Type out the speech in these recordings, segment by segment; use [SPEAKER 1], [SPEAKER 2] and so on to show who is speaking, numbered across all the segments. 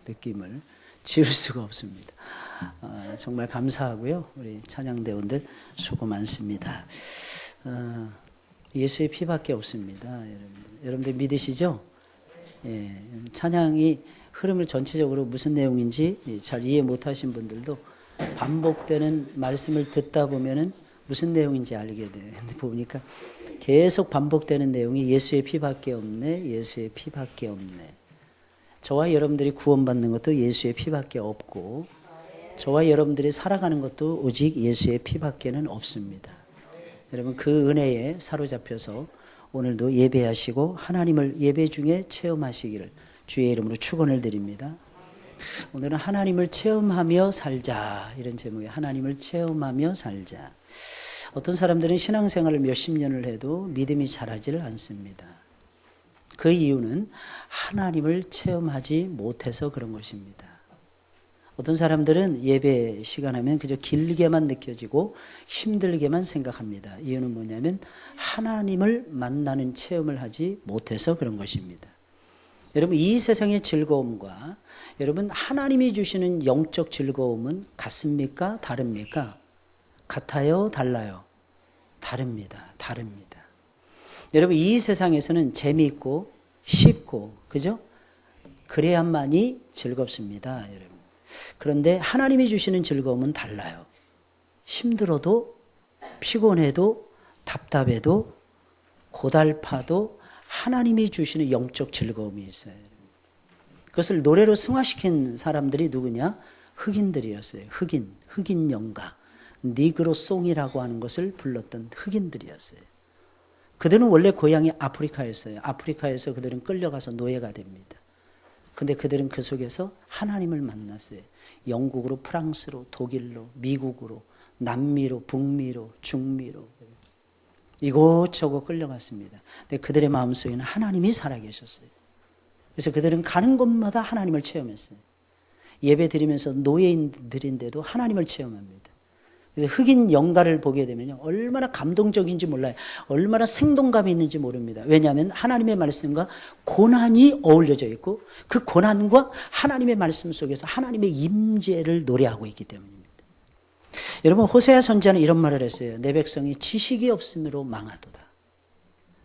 [SPEAKER 1] 느낌을 지울 수가 없습니다. 정말 감사하고요. 우리 찬양대원들 수고 많습니다. 예수의 피밖에 없습니다. 여러분들 믿으시죠? 예, 찬양이 흐름을 전체적으로 무슨 내용인지 잘 이해 못하신 분들도 반복되는 말씀을 듣다 보면은 무슨 내용인지 알게 돼요. 근데 보니까 계속 반복되는 내용이 예수의 피밖에 없네, 예수의 피밖에 없네. 저와 여러분들이 구원받는 것도 예수의 피밖에 없고, 저와 여러분들이 살아가는 것도 오직 예수의 피밖에는 없습니다. 여러분 그 은혜에 사로잡혀서 오늘도 예배하시고 하나님을 예배 중에 체험하시기를 주의 이름으로 축원을 드립니다. 오늘은 하나님을 체험하며 살자, 이런 제목에 하나님을 체험하며 살자. 어떤 사람들은 신앙생활을 몇십 년을 해도 믿음이 자라지를 않습니다. 그 이유는 하나님을 체험하지 못해서 그런 것입니다. 어떤 사람들은 예배 시간 하면 그저 길게만 느껴지고 힘들게만 생각합니다. 이유는 뭐냐면 하나님을 만나는 체험을 하지 못해서 그런 것입니다. 여러분 이 세상의 즐거움과 여러분 하나님이 주시는 영적 즐거움은 같습니까? 다릅니까? 같아요? 달라요? 다릅니다. 다릅니다. 여러분 이 세상에서는 재미있고 쉽고 그죠? 그래야만이 즐겁습니다. 여러분. 그런데 하나님이 주시는 즐거움은 달라요. 힘들어도 피곤해도 답답해도 고달파도 하나님이 주시는 영적 즐거움이 있어요. 그것을 노래로 승화시킨 사람들이 누구냐? 흑인들이었어요. 흑인 영가. 니그로송이라고 하는 것을 불렀던 흑인들이었어요. 그들은 원래 고향이 아프리카였어요. 아프리카에서 그들은 끌려가서 노예가 됩니다. 근데 그들은 그 속에서 하나님을 만났어요. 영국으로, 프랑스로, 독일로, 미국으로, 남미로, 북미로, 중미로 이곳저곳 끌려갔습니다. 근데 그들의 마음속에는 하나님이 살아계셨어요. 그래서 그들은 가는 곳마다 하나님을 체험했어요. 예배 드리면서 노예인들인데도 하나님을 체험합니다. 그래서 흑인 영가를 보게 되면 얼마나 감동적인지 몰라요. 얼마나 생동감이 있는지 모릅니다. 왜냐하면 하나님의 말씀과 고난이 어울려져 있고 그 고난과 하나님의 말씀 속에서 하나님의 임재를 노래하고 있기 때문입니다. 여러분 호세아 선지자는 이런 말을 했어요. 내 백성이 지식이 없음으로 망하도다.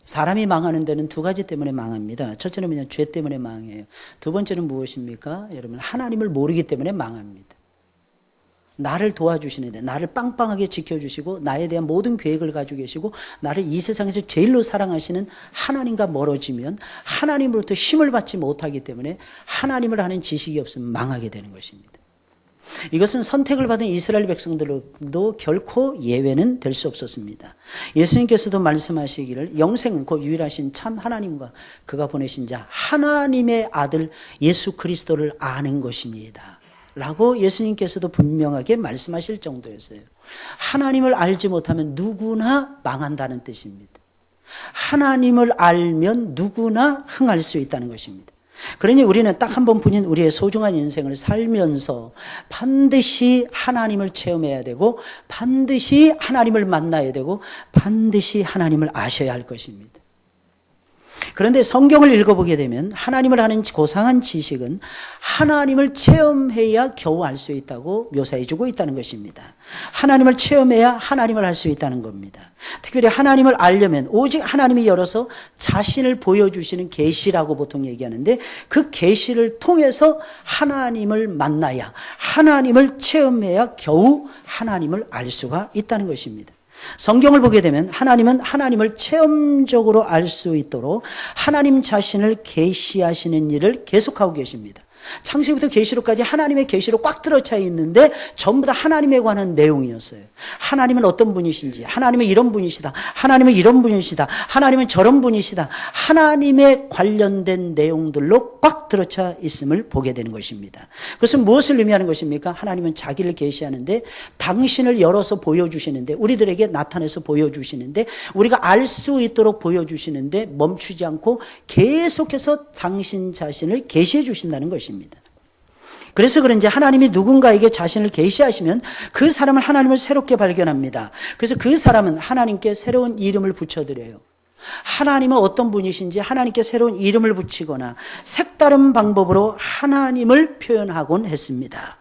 [SPEAKER 1] 사람이 망하는 데는 두 가지 때문에 망합니다. 첫째는 그냥 죄 때문에 망해요. 두 번째는 무엇입니까? 여러분 하나님을 모르기 때문에 망합니다. 나를 도와주시는데 나를 빵빵하게 지켜주시고 나에 대한 모든 계획을 가지고 계시고 나를 이 세상에서 제일로 사랑하시는 하나님과 멀어지면 하나님으로부터 힘을 받지 못하기 때문에 하나님을 아는 지식이 없으면 망하게 되는 것입니다. 이것은 선택을 받은 이스라엘 백성들도 결코 예외는 될 수 없었습니다. 예수님께서도 말씀하시기를 영생은 곧 유일하신 참 하나님과 그가 보내신 자 하나님의 아들 예수 그리스도를 아는 것입니다. 라고 예수님께서도 분명하게 말씀하실 정도였어요. 하나님을 알지 못하면 누구나 망한다는 뜻입니다. 하나님을 알면 누구나 흥할 수 있다는 것입니다. 그러니 우리는 딱 한 번뿐인 우리의 소중한 인생을 살면서 반드시 하나님을 체험해야 되고 반드시 하나님을 만나야 되고 반드시 하나님을 아셔야 할 것입니다. 그런데 성경을 읽어보게 되면 하나님을 아는 고상한 지식은 하나님을 체험해야 겨우 알 수 있다고 묘사해주고 있다는 것입니다. 하나님을 체험해야 하나님을 알 수 있다는 겁니다. 특별히 하나님을 알려면 오직 하나님이 열어서 자신을 보여주시는 계시라고 보통 얘기하는데 그 계시를 통해서 하나님을 만나야 하나님을 체험해야 겨우 하나님을 알 수가 있다는 것입니다. 성경을 보게 되면 하나님은 하나님을 체험적으로 알 수 있도록 하나님 자신을 계시하시는 일을 계속하고 계십니다. 창세기부터 계시록까지 하나님의 계시로 꽉 들어차 있는데 전부 다 하나님에 관한 내용이었어요. 하나님은 어떤 분이신지, 하나님은 이런 분이시다, 하나님은 이런 분이시다, 하나님은 저런 분이시다, 하나님에 관련된 내용들로 꽉 들어차 있음을 보게 되는 것입니다. 그것은 무엇을 의미하는 것입니까? 하나님은 자기를 계시하는데 당신을 열어서 보여주시는데 우리들에게 나타내서 보여주시는데 우리가 알 수 있도록 보여주시는데 멈추지 않고 계속해서 당신 자신을 계시해 주신다는 것입니다. 그래서 그런지 하나님이 누군가에게 자신을 계시하시면 그 사람은 하나님을 새롭게 발견합니다. 그래서 그 사람은 하나님께 새로운 이름을 붙여드려요. 하나님은 어떤 분이신지 하나님께 새로운 이름을 붙이거나 색다른 방법으로 하나님을 표현하곤 했습니다.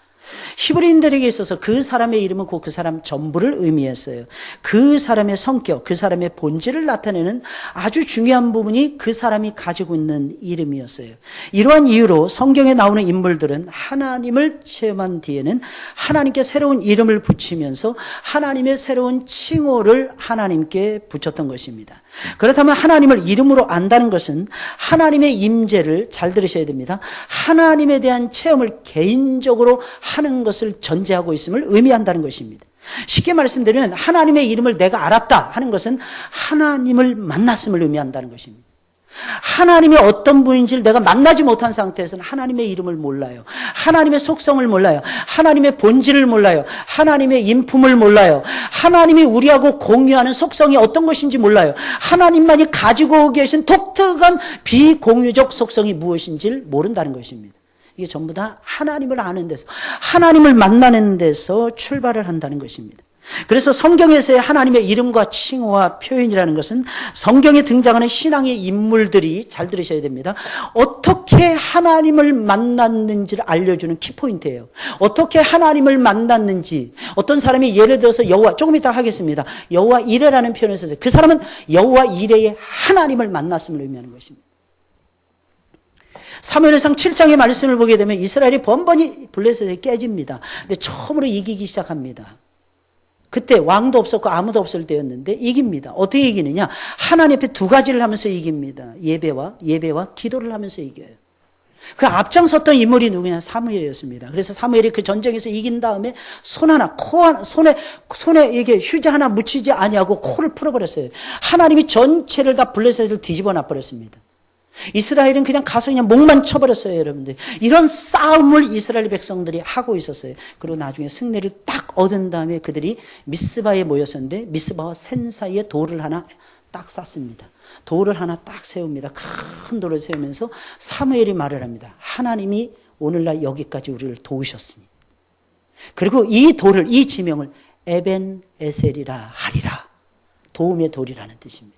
[SPEAKER 1] 히브리인들에게 있어서 그 사람의 이름은 곧 그 사람 전부를 의미했어요. 그 사람의 성격, 그 사람의 본질을 나타내는 아주 중요한 부분이 그 사람이 가지고 있는 이름이었어요. 이러한 이유로 성경에 나오는 인물들은 하나님을 체험한 뒤에는 하나님께 새로운 이름을 붙이면서 하나님의 새로운 칭호를 하나님께 붙였던 것입니다. 그렇다면 하나님을 이름으로 안다는 것은 하나님의 임재를, 잘 들으셔야 됩니다, 하나님에 대한 체험을 개인적으로 하는 것을 전제하고 있음을 의미한다는 것입니다. 쉽게 말씀드리면 하나님의 이름을 내가 알았다 하는 것은 하나님을 만났음을 의미한다는 것입니다. 하나님이 어떤 분인지를 내가 만나지 못한 상태에서는 하나님의 이름을 몰라요. 하나님의 속성을 몰라요. 하나님의 본질을 몰라요. 하나님의 인품을 몰라요. 하나님이 우리하고 공유하는 속성이 어떤 것인지 몰라요. 하나님만이 가지고 계신 독특한 비공유적 속성이 무엇인지를 모른다는 것입니다. 이게 전부 다 하나님을 아는 데서, 하나님을 만나는 데서 출발을 한다는 것입니다. 그래서 성경에서의 하나님의 이름과 칭호와 표현이라는 것은 성경에 등장하는 신앙의 인물들이, 잘 들으셔야 됩니다, 어떻게 하나님을 만났는지를 알려주는 키포인트예요. 어떻게 하나님을 만났는지, 어떤 사람이 예를 들어서 여호와, 조금 이따 하겠습니다, 여호와 이레라는 표현을 써서 그 사람은 여호와 이레의 하나님을 만났음을 의미하는 것입니다. 사무엘상 7장의 말씀을 보게 되면 이스라엘이 번번이 블레셋에 깨집니다. 근데 처음으로 이기기 시작합니다. 그때 왕도 없었고 아무도 없을 때였는데 이깁니다. 어떻게 이기느냐? 하나님 앞에 두 가지를 하면서 이깁니다. 예배와 기도를 하면서 이겨요. 그 앞장섰던 인물이 누구냐? 사무엘이었습니다. 그래서 사무엘이 그 전쟁에서 이긴 다음에 손에 이게 휴지 하나 묻히지 아니하고 코를 풀어버렸어요. 하나님이 전체를 다 블레셋을 뒤집어 놔버렸습니다. 이스라엘은 그냥 가서 그냥 목만 쳐버렸어요, 여러분들. 이런 싸움을 이스라엘 백성들이 하고 있었어요. 그리고 나중에 승리를 딱 얻은 다음에 그들이 미스바에 모였었는데 미스바와 산 사이에 돌을 하나 딱 쌌습니다. 돌을 하나 딱 세웁니다. 큰 돌을 세우면서 사무엘이 말을 합니다. 하나님이 오늘날 여기까지 우리를 도우셨으니, 그리고 이 돌을, 이 지명을 에벤 에셀이라 하리라. 도움의 돌이라는 뜻입니다.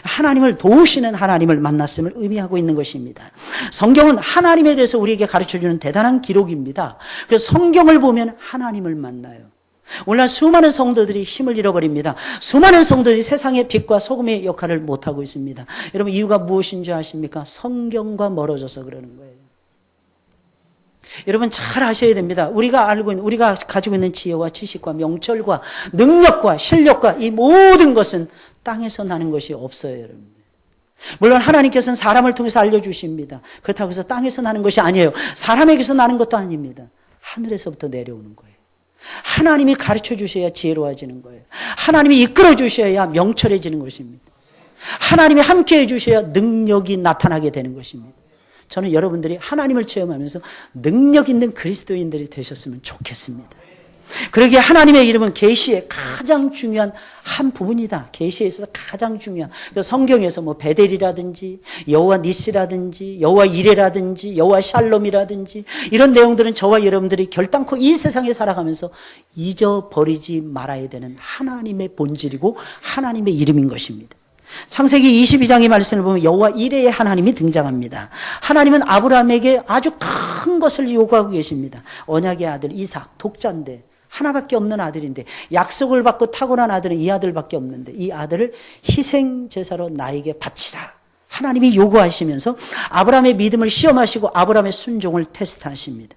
[SPEAKER 1] 하나님을 도우시는 하나님을 만났음을 의미하고 있는 것입니다. 성경은 하나님에 대해서 우리에게 가르쳐주는 대단한 기록입니다. 그래서 성경을 보면 하나님을 만나요. 오늘날 수많은 성도들이 힘을 잃어버립니다. 수많은 성도들이 세상의 빛과 소금의 역할을 못하고 있습니다. 여러분, 이유가 무엇인 줄 아십니까? 성경과 멀어져서 그러는 거예요. 여러분 잘 아셔야 됩니다. 우리가 가지고 있는 지혜와 지식과 명철과 능력과 실력과 이 모든 것은 땅에서 나는 것이 없어요, 여러분. 물론 하나님께서는 사람을 통해서 알려주십니다. 그렇다고 해서 땅에서 나는 것이 아니에요. 사람에게서 나는 것도 아닙니다. 하늘에서부터 내려오는 거예요. 하나님이 가르쳐 주셔야 지혜로워지는 거예요. 하나님이 이끌어 주셔야 명철해지는 것입니다. 하나님이 함께 해주셔야 능력이 나타나게 되는 것입니다. 저는 여러분들이 하나님을 체험하면서 능력 있는 그리스도인들이 되셨으면 좋겠습니다. 그러기에 하나님의 이름은 계시의 가장 중요한 한 부분이다. 계시에 있어서 가장 중요한, 성경에서 뭐 베델이라든지 여호와 니시라든지 여호와 이레라든지 여호와 샬롬이라든지 이런 내용들은 저와 여러분들이 결단코 이 세상에 살아가면서 잊어버리지 말아야 되는 하나님의 본질이고 하나님의 이름인 것입니다. 창세기 22장의 말씀을 보면 여호와 이레의 하나님이 등장합니다. 하나님은 아브라함에게 아주 큰 것을 요구하고 계십니다. 언약의 아들 이삭, 독자인데, 하나밖에 없는 아들인데, 약속을 받고 타고난 아들은 이 아들밖에 없는데 이 아들을 희생제사로 나에게 바치라. 하나님이 요구하시면서 아브라함의 믿음을 시험하시고 아브라함의 순종을 테스트하십니다.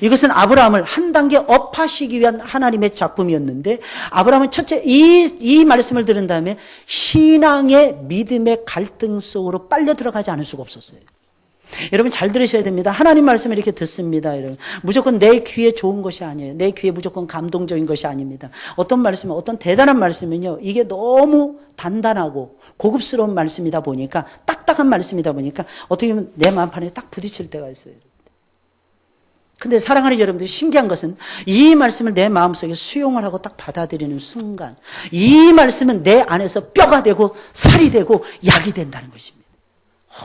[SPEAKER 1] 이것은 아브라함을 한 단계 업하시기 위한 하나님의 작품이었는데, 아브라함은 첫째 이 말씀을 들은 다음에 신앙의 믿음의 갈등 속으로 빨려 들어가지 않을 수가 없었어요. 여러분 잘 들으셔야 됩니다. 하나님 말씀을 이렇게 듣습니다. 여러분, 무조건 내 귀에 좋은 것이 아니에요. 내 귀에 무조건 감동적인 것이 아닙니다. 어떤 말씀은, 어떤 대단한 말씀은요, 이게 너무 단단하고 고급스러운 말씀이다 보니까, 딱딱한 말씀이다 보니까 어떻게 보면 내 마음판에 딱 부딪힐 때가 있어요. 근데 사랑하는 여러분들, 신기한 것은 이 말씀을 내 마음속에 수용을 하고 딱 받아들이는 순간 이 말씀은 내 안에서 뼈가 되고 살이 되고 약이 된다는 것입니다.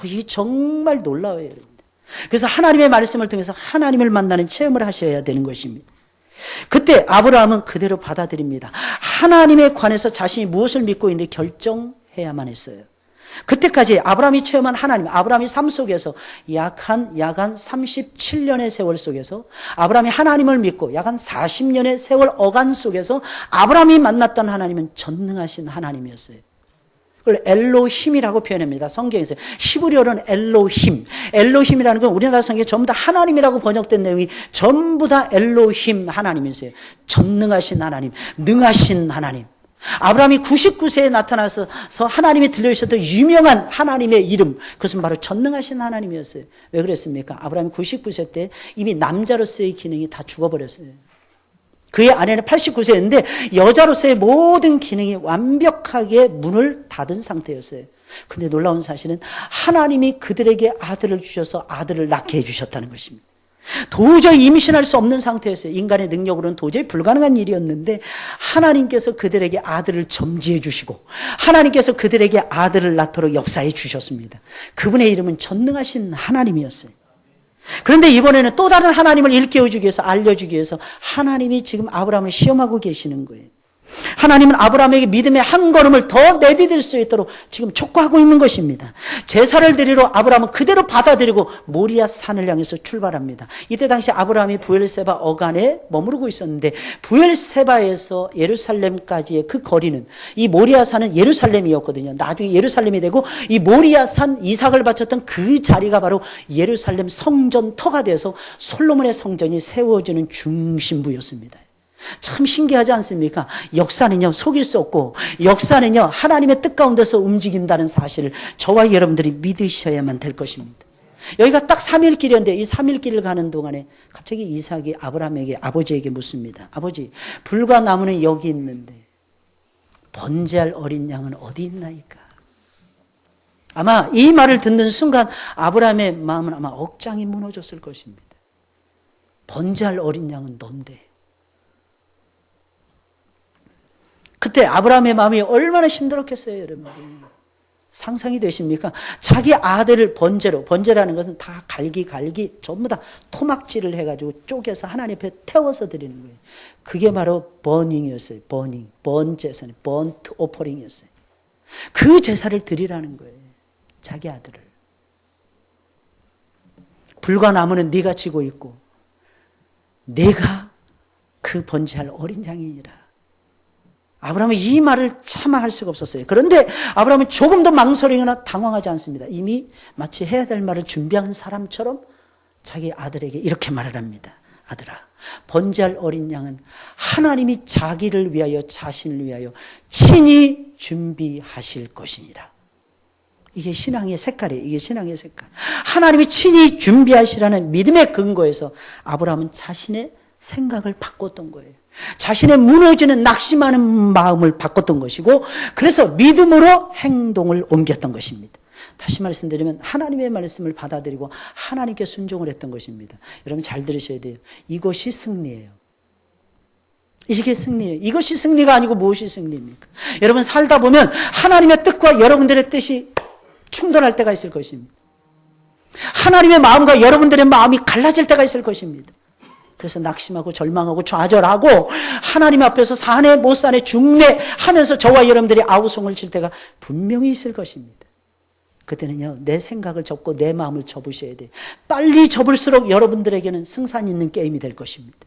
[SPEAKER 1] 이 정말 놀라워요, 여러분들. 그래서 하나님의 말씀을 통해서 하나님을 만나는 체험을 하셔야 되는 것입니다. 그때 아브라함은 그대로 받아들입니다. 하나님에 관해서 자신이 무엇을 믿고 있는지 결정해야만 했어요. 그때까지 아브라함이 체험한 하나님, 아브라함의 삶 속에서 약 한 37년의 세월 속에서 아브라함이 하나님을 믿고 약 한 40년의 세월 어간 속에서 아브라함이 만났던 하나님은 전능하신 하나님이었어요. 그걸 엘로힘이라고 표현합니다. 성경에서 히브리어로는 엘로힘. 엘로힘이라는 건 우리나라 성경에 전부 다 하나님이라고 번역된 내용이 전부 다 엘로힘 하나님이세요. 전능하신 하나님, 능하신 하나님. 아브라함이 99세에 나타나서 하나님이 들려주셨던 유명한 하나님의 이름, 그것은 바로 전능하신 하나님이었어요. 왜 그랬습니까? 아브라함이 99세 때 이미 남자로서의 기능이 다 죽어버렸어요. 그의 아내는 89세였는데 여자로서의 모든 기능이 완벽하게 문을 닫은 상태였어요. 근데 놀라운 사실은 하나님이 그들에게 아들을 주셔서 아들을 낳게 해주셨다는 것입니다. 도저히 임신할 수 없는 상태였어요. 인간의 능력으로는 도저히 불가능한 일이었는데 하나님께서 그들에게 아들을 점지해 주시고 하나님께서 그들에게 아들을 낳도록 역사해 주셨습니다. 그분의 이름은 전능하신 하나님이었어요. 그런데 이번에는 또 다른 하나님을 일깨워주기 위해서, 알려주기 위해서 하나님이 지금 아브라함을 시험하고 계시는 거예요. 하나님은 아브라함에게 믿음의 한 걸음을 더 내디딜 수 있도록 지금 촉구하고 있는 것입니다. 제사를 드리러 아브라함은 그대로 받아들이고 모리아 산을 향해서 출발합니다. 이때 당시 아브라함이 부엘세바 어간에 머무르고 있었는데 부엘세바에서 예루살렘까지의 그 거리는, 이 모리아 산은 예루살렘이었거든요. 나중에 예루살렘이 되고 이 모리아 산, 이삭을 바쳤던 그 자리가 바로 예루살렘 성전터가 돼서 솔로몬의 성전이 세워지는 중심부였습니다. 참 신기하지 않습니까? 역사는요, 속일 수 없고 역사는요, 하나님의 뜻 가운데서 움직인다는 사실을 저와 여러분들이 믿으셔야만 될 것입니다. 여기가 딱 3일 길이었는데 이 3일 길을 가는 동안에 갑자기 이삭이 아브라함에게, 아버지에게 묻습니다. 아버지, 불과 나무는 여기 있는데 번제할 어린 양은 어디 있나이까? 아마 이 말을 듣는 순간 아브라함의 마음은 아마 억장이 무너졌을 것입니다. 번제할 어린 양은 넌데. 그때 아브라함의 마음이 얼마나 힘들었겠어요, 여러분. 상상이 되십니까? 자기 아들을 번제로, 번제라는 것은 다 갈기 전부 다 토막질을 해가지고 쪼개서 하나님 앞에 태워서 드리는 거예요. 그게 바로 버닝이었어요. 버닝, 번제사는 번트 오퍼링이었어요. 그 제사를 드리라는 거예요. 자기 아들을. 불과 나무는 네가 지고 있고 내가 그 번제할 어린 양이니라. 아브라함은 이 말을 참아할 수가 없었어요. 그런데 아브라함은 조금도 망설이거나 당황하지 않습니다. 이미 마치 해야 될 말을 준비한 사람처럼 자기 아들에게 이렇게 말을 합니다. 아들아, 번제할 어린 양은 하나님이 자기를 위하여, 자신을 위하여 친히 준비하실 것이니라. 이게 신앙의 색깔이에요. 이게 신앙의 색깔. 하나님이 친히 준비하시라는 믿음의 근거에서 아브라함은 자신의 생각을 바꿨던 거예요. 자신의 무너지는 낙심하는 마음을 바꿨던 것이고, 그래서 믿음으로 행동을 옮겼던 것입니다. 다시 말씀드리면 하나님의 말씀을 받아들이고 하나님께 순종을 했던 것입니다. 여러분 잘 들으셔야 돼요. 이것이 승리예요. 이게 승리예요. 이것이 승리가 아니고 무엇이 승리입니까? 여러분 살다 보면 하나님의 뜻과 여러분들의 뜻이 충돌할 때가 있을 것입니다. 하나님의 마음과 여러분들의 마음이 갈라질 때가 있을 것입니다. 그래서 낙심하고 절망하고 좌절하고 하나님 앞에서 사네 못 사네 죽네 하면서 저와 여러분들이 아우성을 칠 때가 분명히 있을 것입니다. 그때는요, 내 생각을 접고 내 마음을 접으셔야 돼요. 빨리 접을수록 여러분들에게는 승산 있는 게임이 될 것입니다.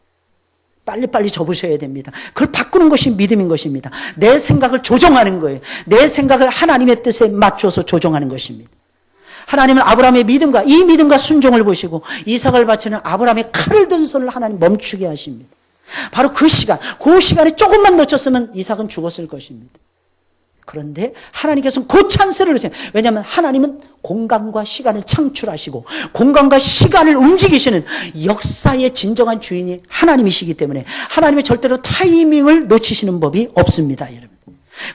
[SPEAKER 1] 빨리빨리 접으셔야 됩니다. 그걸 바꾸는 것이 믿음인 것입니다. 내 생각을 조정하는 거예요. 내 생각을 하나님의 뜻에 맞춰서 조정하는 것입니다. 하나님은 아브라함의 믿음과 이 믿음과 순종을 보시고 이삭을 바치는 아브라함의 칼을 든 손을 하나님 멈추게 하십니다. 바로 그 시간, 그 시간에 조금만 놓쳤으면 이삭은 죽었을 것입니다. 그런데 하나님께서는 그 찬스를 주세요. 왜냐하면 하나님은 공간과 시간을 창출하시고 공간과 시간을 움직이시는 역사의 진정한 주인이 하나님이시기 때문에 하나님의 절대로 타이밍을 놓치시는 법이 없습니다, 여러분.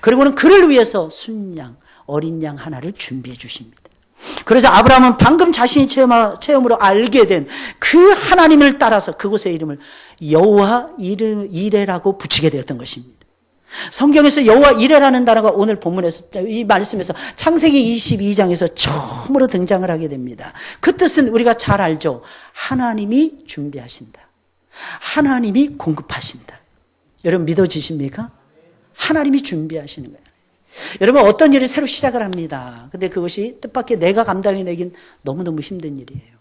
[SPEAKER 1] 그리고는 그를 위해서 순양, 어린 양 하나를 준비해 주십니다. 그래서 아브라함은 방금 자신이 체험으로 알게 된 그 하나님을 따라서 그곳의 이름을 여호와 이레라고 붙이게 되었던 것입니다. 성경에서 여호와 이레라는 단어가 오늘 본문에서, 이 말씀에서 창세기 22장에서 처음으로 등장을 하게 됩니다. 그 뜻은 우리가 잘 알죠. 하나님이 준비하신다. 하나님이 공급하신다. 여러분 믿어지십니까? 하나님이 준비하시는 거예요. 여러분 어떤 일을 새로 시작을 합니다. 근데 그것이 뜻밖의 내가 감당해내긴 너무너무 힘든 일이에요.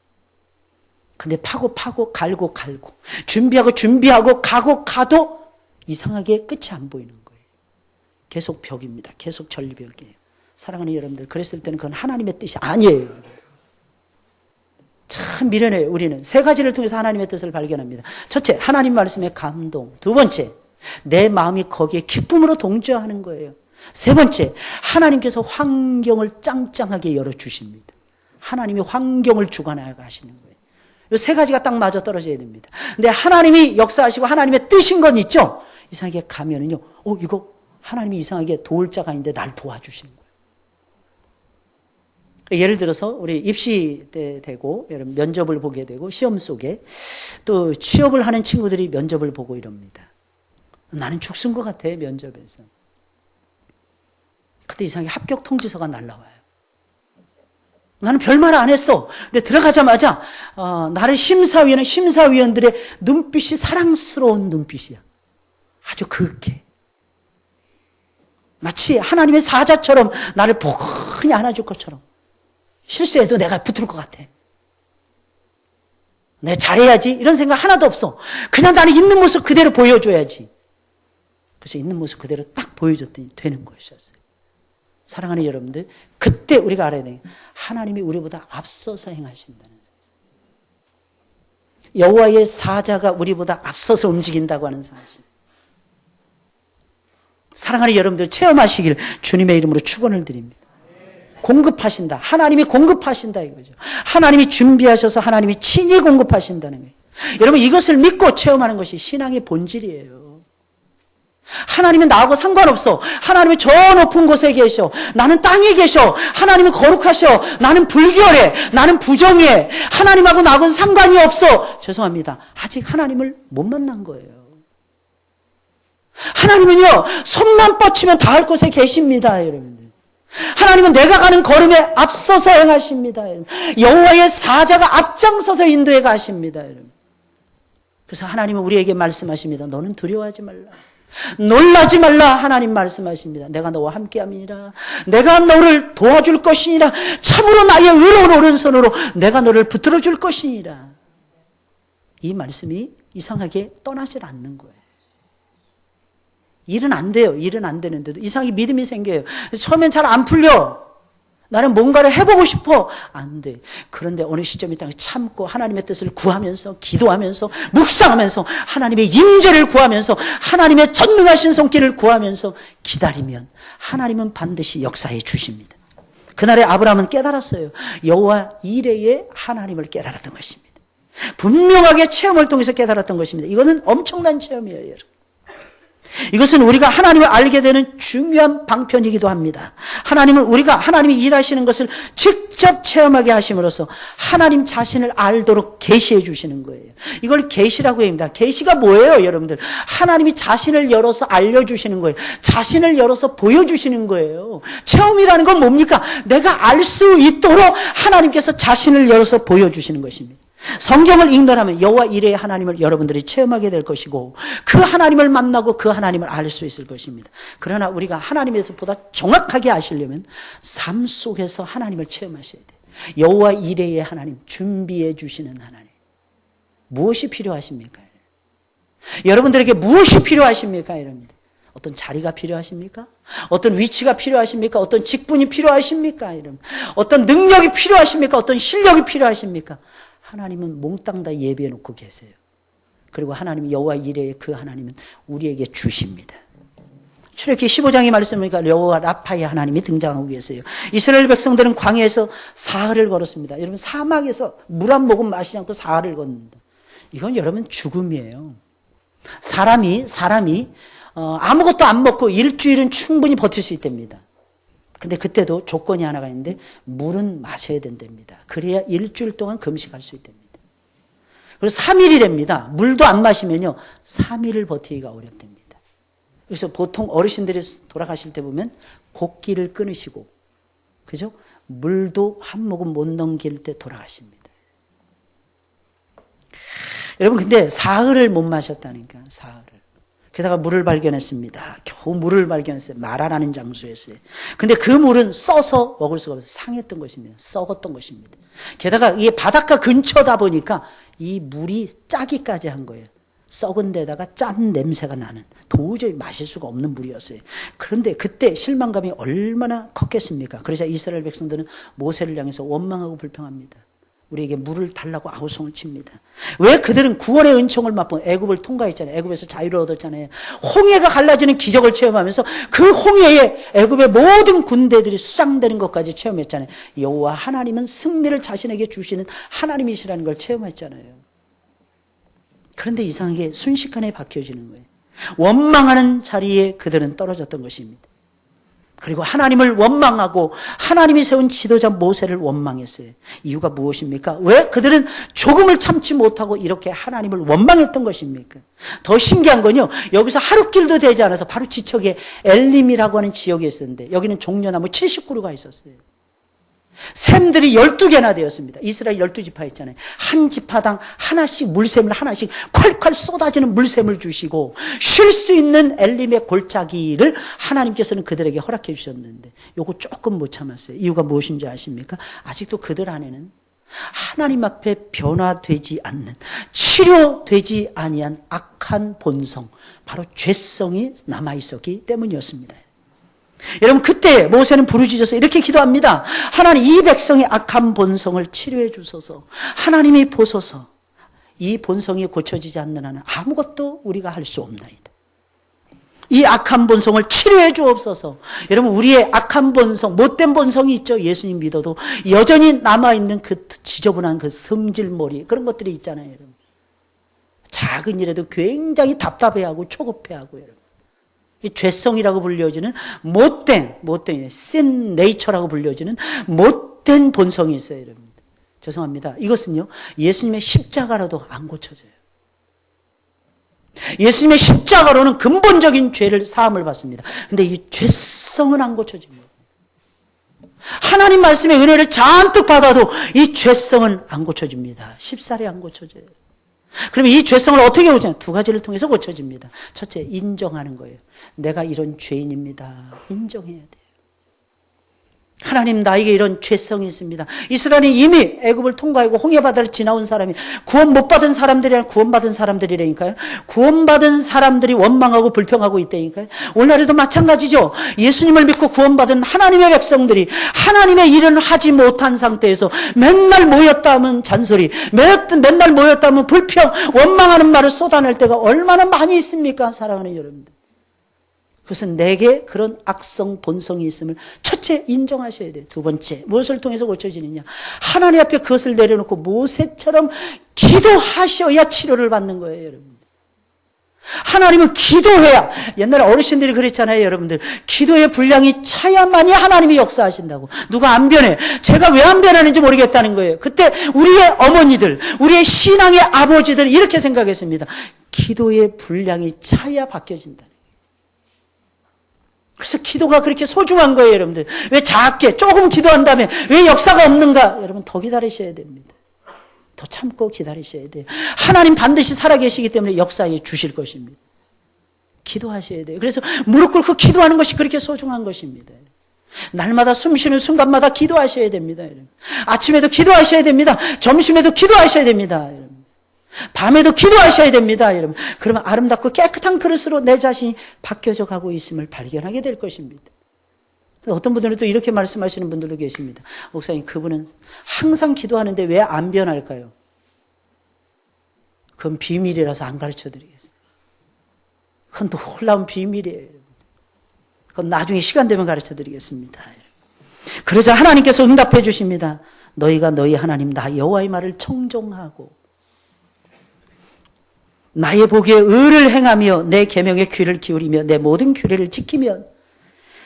[SPEAKER 1] 근데 파고 갈고 준비하고 가도 이상하게 끝이 안 보이는 거예요. 계속 벽입니다. 계속 전리벽이에요. 사랑하는 여러분들, 그랬을 때는 그건 하나님의 뜻이 아니에요. 참 미련해요. 우리는 세 가지를 통해서 하나님의 뜻을 발견합니다. 첫째, 하나님 말씀의 감동. 두 번째, 내 마음이 거기에 기쁨으로 동조하는 거예요. 세 번째, 하나님께서 환경을 짱짱하게 열어주십니다. 하나님이 환경을 주관하게 하시는 거예요. 이 세 가지가 딱 맞아 떨어져야 됩니다. 근데 하나님이 역사하시고 하나님의 뜻인 건 있죠? 이상하게 가면은요, 이거 하나님이 이상하게 도울 자가 아닌데 날 도와주시는 거예요. 예를 들어서 우리 입시 때 되고, 여러분 면접을 보게 되고, 시험 속에 또 취업을 하는 친구들이 면접을 보고 이럽니다. 나는 죽순 것 같아, 면접에서. 그때 이상하게 합격 통지서가 날라와요. 나는 별말 안 했어. 근데 들어가자마자 나를 심사위원은 심사위원들의 눈빛이 사랑스러운 눈빛이야. 아주 그윽해. 마치 하나님의 사자처럼 나를 포근히 안아줄 것처럼. 실수해도 내가 붙을 것 같아. 내가 잘해야지 이런 생각 하나도 없어. 그냥 나는 있는 모습 그대로 보여줘야지. 그래서 있는 모습 그대로 딱 보여줬더니 되는 것이었어요. 사랑하는 여러분들, 그때 우리가 알아야 돼요. 하나님이 우리보다 앞서서 행하신다는 사실. 여호와의 사자가 우리보다 앞서서 움직인다고 하는 사실. 사랑하는 여러분들, 체험하시길 주님의 이름으로 축원을 드립니다. 공급하신다. 하나님이 공급하신다 이거죠. 하나님이 준비하셔서 하나님이 친히 공급하신다는 거예요. 여러분, 이것을 믿고 체험하는 것이 신앙의 본질이에요. 하나님은 나하고 상관없어. 하나님은 저 높은 곳에 계셔. 나는 땅에 계셔. 하나님은 거룩하셔. 나는 불결해. 나는 부정해. 하나님하고 나하고는 상관이 없어. 죄송합니다. 아직 하나님을 못 만난 거예요. 하나님은요, 손만 뻗치면 닿을 곳에 계십니다, 여러분들. 하나님은 내가 가는 걸음에 앞서서 행하십니다, 여러분. 여호와의 사자가 앞장서서 인도해 가십니다, 여러분. 그래서 하나님은 우리에게 말씀하십니다. 너는 두려워하지 말라. 놀라지 말라. 하나님 말씀하십니다. 내가 너와 함께함이니라. 내가 너를 도와줄 것이니라. 참으로 나의 의로운 오른손으로 내가 너를 붙들어 줄 것이니라. 이 말씀이 이상하게 떠나질 않는 거예요. 일은 안 돼요. 일은 안 되는데도 이상하게 믿음이 생겨요. 처음엔 잘 안 풀려. 나는 뭔가를 해보고 싶어. 안 돼. 그런데 어느 시점에 딱 참고 하나님의 뜻을 구하면서, 기도하면서, 묵상하면서, 하나님의 임재를 구하면서, 하나님의 전능하신 손길을 구하면서 기다리면 하나님은 반드시 역사해 주십니다. 그날에 아브라함은 깨달았어요. 여호와 이레의 하나님을 깨달았던 것입니다. 분명하게 체험을 통해서 깨달았던 것입니다. 이거는 엄청난 체험이에요, 여러분. 이것은 우리가 하나님을 알게 되는 중요한 방편이기도 합니다. 하나님은 우리가 하나님이 일하시는 것을 직접 체험하게 하심으로써 하나님 자신을 알도록 계시해 주시는 거예요. 이걸 계시라고 합니다. 계시가 뭐예요, 여러분들? 하나님이 자신을 열어서 알려주시는 거예요. 자신을 열어서 보여주시는 거예요. 체험이라는 건 뭡니까? 내가 알 수 있도록 하나님께서 자신을 열어서 보여주시는 것입니다. 성경을 읽는다면 여호와 이레의 하나님을 여러분들이 체험하게 될 것이고, 그 하나님을 만나고 그 하나님을 알 수 있을 것입니다. 그러나 우리가 하나님에 대해서 보다 정확하게 아시려면 삶 속에서 하나님을 체험하셔야 돼요. 여호와 이레의 하나님, 준비해 주시는 하나님. 무엇이 필요하십니까? 여러분들에게 무엇이 필요하십니까? 여러분들, 어떤 자리가 필요하십니까? 어떤 위치가 필요하십니까? 어떤 직분이 필요하십니까? 어떤 능력이 필요하십니까? 어떤 실력이 필요하십니까? 하나님은 몽땅 다 예비해 놓고 계세요. 그리고 하나님 여호와 이레의 그 하나님은 우리에게 주십니다. 출애굽기 15장의 말씀이니까 여호와 라파의 하나님이 등장하고 계세요. 이스라엘 백성들은 광야에서 사흘을 걸었습니다. 여러분, 사막에서 물 한 모금 마시지 않고 사흘을 걷는다. 이건 여러분 죽음이에요. 사람이 아무것도 안 먹고 일주일은 충분히 버틸 수 있답니다. 근데 그때도 조건이 하나가 있는데 물은 마셔야 된답니다. 그래야 일주일 동안 금식할 수 있답니다. 그리고 3일이랍니다. 물도 안 마시면요 3일을 버티기가 어렵답니다. 그래서 보통 어르신들이 돌아가실 때 보면 곡기를 끊으시고, 그죠? 물도 한 모금 못 넘길 때 돌아가십니다. 여러분, 근데 사흘을 못 마셨다니까, 사흘을. 게다가 물을 발견했습니다. 겨우 물을 발견했어요. 마라라는 장소에서요. 근데 그 물은 써서 먹을 수가 없어서 상했던 것입니다. 썩었던 것입니다. 게다가 이게 바닷가 근처다 보니까 이 물이 짜기까지 한 거예요. 썩은 데다가 짠 냄새가 나는, 도저히 마실 수가 없는 물이었어요. 그런데 그때 실망감이 얼마나 컸겠습니까? 그러자 이스라엘 백성들은 모세를 향해서 원망하고 불평합니다. 우리에게 물을 달라고 아우성을 칩니다. 왜? 그들은 구원의 은총을 맛본, 애굽을 통과했잖아요. 애굽에서 자유를 얻었잖아요. 홍해가 갈라지는 기적을 체험하면서 그 홍해에 애굽의 모든 군대들이 수장되는 것까지 체험했잖아요. 여호와 하나님은 승리를 자신에게 주시는 하나님이시라는 걸 체험했잖아요. 그런데 이상하게 순식간에 바뀌어지는 거예요. 원망하는 자리에 그들은 떨어졌던 것입니다. 그리고 하나님을 원망하고 하나님이 세운 지도자 모세를 원망했어요. 이유가 무엇입니까? 왜 그들은 조금을 참지 못하고 이렇게 하나님을 원망했던 것입니까? 더 신기한 건요, 여기서 하루길도 되지 않아서 바로 지척에 엘림이라고 하는 지역에 있었는데 여기는 종려나무 70그루가 있었어요. 샘들이 12개나 되었습니다. 이스라엘 12지파 있잖아요. 한 지파당 하나씩 물샘을 하나씩 콸콸 쏟아지는 물샘을 주시고 쉴 수 있는 엘림의 골짜기를 하나님께서는 그들에게 허락해 주셨는데 요거 조금 못 참았어요. 이유가 무엇인지 아십니까? 아직도 그들 안에는 하나님 앞에 변화되지 않는, 치료되지 아니한 악한 본성, 바로 죄성이 남아있었기 때문이었습니다. 여러분, 그때 모세는 부르짖어서 이렇게 기도합니다. 하나님, 이 백성의 악한 본성을 치료해 주소서. 하나님이 보소서. 이 본성이 고쳐지지 않는 한은 아무것도 우리가 할 수 없나이다. 이 악한 본성을 치료해 주옵소서. 여러분, 우리의 악한 본성, 못된 본성이 있죠. 예수님 믿어도 여전히 남아있는 그 지저분한 그 성질머리, 그런 것들이 있잖아요. 여러분, 작은 일에도 굉장히 답답해하고 초급해하고, 여러분, 이 죄성이라고 불려지는 못된 sin nature라고 불려지는 못된 본성이 있어요. 여러분, 죄송합니다. 이것은요, 예수님의 십자가로도 안 고쳐져요. 예수님의 십자가로는 근본적인 죄를 사함을 받습니다. 그런데 이 죄성은 안 고쳐집니다. 하나님 말씀의 은혜를 잔뜩 받아도 이 죄성은 안 고쳐집니다. 쉽사리 안 고쳐져요. 그러면 이 죄성을 어떻게 고쳐요? 두 가지를 통해서 고쳐집니다. 첫째, 인정하는 거예요. 내가 이런 죄인입니다. 인정해야 돼요. 하나님, 나에게 이런 죄성이 있습니다. 이스라엘이 이미 애굽을 통과하고 홍해바다를 지나온 사람이, 구원 못 받은 사람들이 아니라 구원받은 사람들이라니까요. 구원받은 사람들이 원망하고 불평하고 있다니까요. 오늘날에도 마찬가지죠. 예수님을 믿고 구원받은 하나님의 백성들이 하나님의 일은 하지 못한 상태에서 맨날 모였다 하면 잔소리, 맨날 모였다 하면 불평, 원망하는 말을 쏟아낼 때가 얼마나 많이 있습니까? 사랑하는 여러분들. 그것은 내게 그런 악성 본성이 있음을 첫째 인정하셔야 돼요. 두 번째, 무엇을 통해서 고쳐지느냐? 하나님 앞에 그것을 내려놓고 모세처럼 기도하셔야 치료를 받는 거예요, 여러분. 하나님은 기도해야, 옛날에 어르신들이 그랬잖아요, 여러분들. 기도의 분량이 차야만이 하나님이 역사하신다고. 누가 안 변해. 제가 왜 안 변하는지 모르겠다는 거예요. 그때 우리의 어머니들, 우리의 신앙의 아버지들이 이렇게 생각했습니다. 기도의 분량이 차야 바뀌어진다. 그래서 기도가 그렇게 소중한 거예요, 여러분들. 왜 작게 조금 기도한 다음에 왜 역사가 없는가? 여러분, 더 기다리셔야 됩니다. 더 참고 기다리셔야 돼요. 하나님 반드시 살아계시기 때문에 역사해 주실 것입니다. 기도하셔야 돼요. 그래서 무릎 꿇고 기도하는 것이 그렇게 소중한 것입니다. 날마다 숨쉬는 순간마다 기도하셔야 됩니다, 여러분. 아침에도 기도하셔야 됩니다. 점심에도 기도하셔야 됩니다, 여러분. 밤에도 기도하셔야 됩니다, 여러분. 그러면 아름답고 깨끗한 그릇으로 내 자신이 바뀌어져 가고 있음을 발견하게 될 것입니다. 어떤 분들은 또 이렇게 말씀하시는 분들도 계십니다. 목사님, 그분은 항상 기도하는데 왜 안 변할까요? 그건 비밀이라서 안 가르쳐 드리겠어요. 그건 놀라운 비밀이에요. 그건 나중에 시간 되면 가르쳐 드리겠습니다. 그러자 하나님께서 응답해 주십니다. 너희가 너희 하나님 나 여호와의 말을 청종하고 나의 보기에 의를 행하며 내 계명에 귀를 기울이며 내 모든 규례를 지키면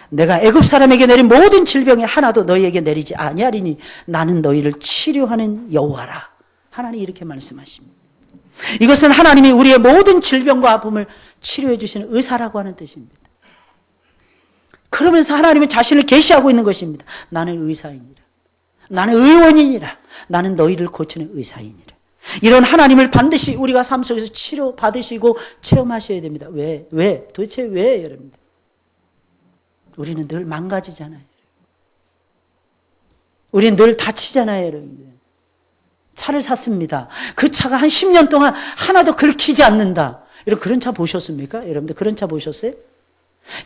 [SPEAKER 1] 내가 애굽 사람에게 내린 모든 질병이 하나도 너희에게 내리지 아니하리니 나는 너희를 치료하는 여호와라. 하나님이 이렇게 말씀하십니다. 이것은 하나님이 우리의 모든 질병과 아픔을 치료해 주시는 의사라고 하는 뜻입니다. 그러면서 하나님은 자신을 계시하고 있는 것입니다. 나는 의사이니라. 나는 의원이니라. 나는 너희를 고치는 의사이니라. 이런 하나님을 반드시 우리가 삶 속에서 치료받으시고 체험하셔야 됩니다. 왜? 도대체 왜, 여러분들? 우리는 늘 망가지잖아요. 우리는 늘 다치잖아요, 여러분들. 차를 샀습니다. 그 차가 한 10년 동안 하나도 긁히지 않는다. 그런 차 보셨습니까? 여러분들 그런 차 보셨어요?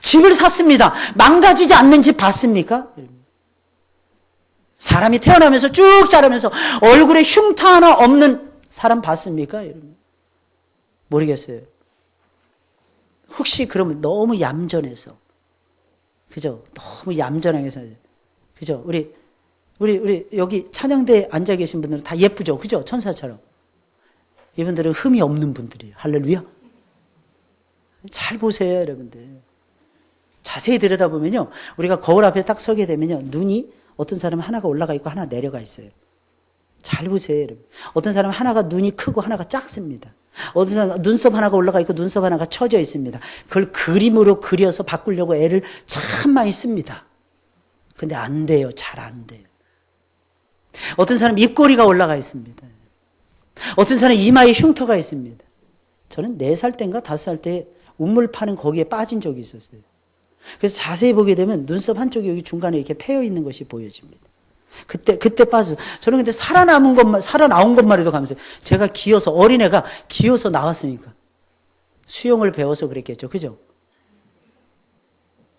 [SPEAKER 1] 집을 샀습니다. 망가지지 않는 집 봤습니까? 사람이 태어나면서 쭉 자라면서 얼굴에 흉터 하나 없는 사람 봤습니까? 여러분? 모르겠어요. 혹시 그러면 너무 얌전해서, 그죠? 너무 얌전하게 해서, 그죠? 우리 여기 찬양대에 앉아 계신 분들은 다 예쁘죠? 그죠? 천사처럼. 이분들은 흠이 없는 분들이에요. 할렐루야. 잘 보세요, 여러분들. 자세히 들여다보면요. 우리가 거울 앞에 딱 서게 되면요. 눈이 어떤 사람은 하나가 올라가 있고 하나 내려가 있어요. 잘 보세요, 여러분. 어떤 사람은 하나가 눈이 크고 하나가 작습니다. 어떤 사람은 눈썹 하나가 올라가 있고 눈썹 하나가 처져 있습니다. 그걸 그림으로 그려서 바꾸려고 애를 참 많이 씁니다. 근데 안 돼요. 잘 안 돼요. 어떤 사람은 입꼬리가 올라가 있습니다. 어떤 사람은 이마에 흉터가 있습니다. 저는 4살 때인가 5살 때 우물 파는 거기에 빠진 적이 있었어요. 그래서 자세히 보게 되면 눈썹 한쪽이 여기 중간에 이렇게 패여 있는 것이 보여집니다. 그때 빠져. 저는 근데 살아나온 것만 해도 감사해요. 제가 기어서, 어린애가 기어서 나왔으니까. 수영을 배워서 그랬겠죠. 그죠?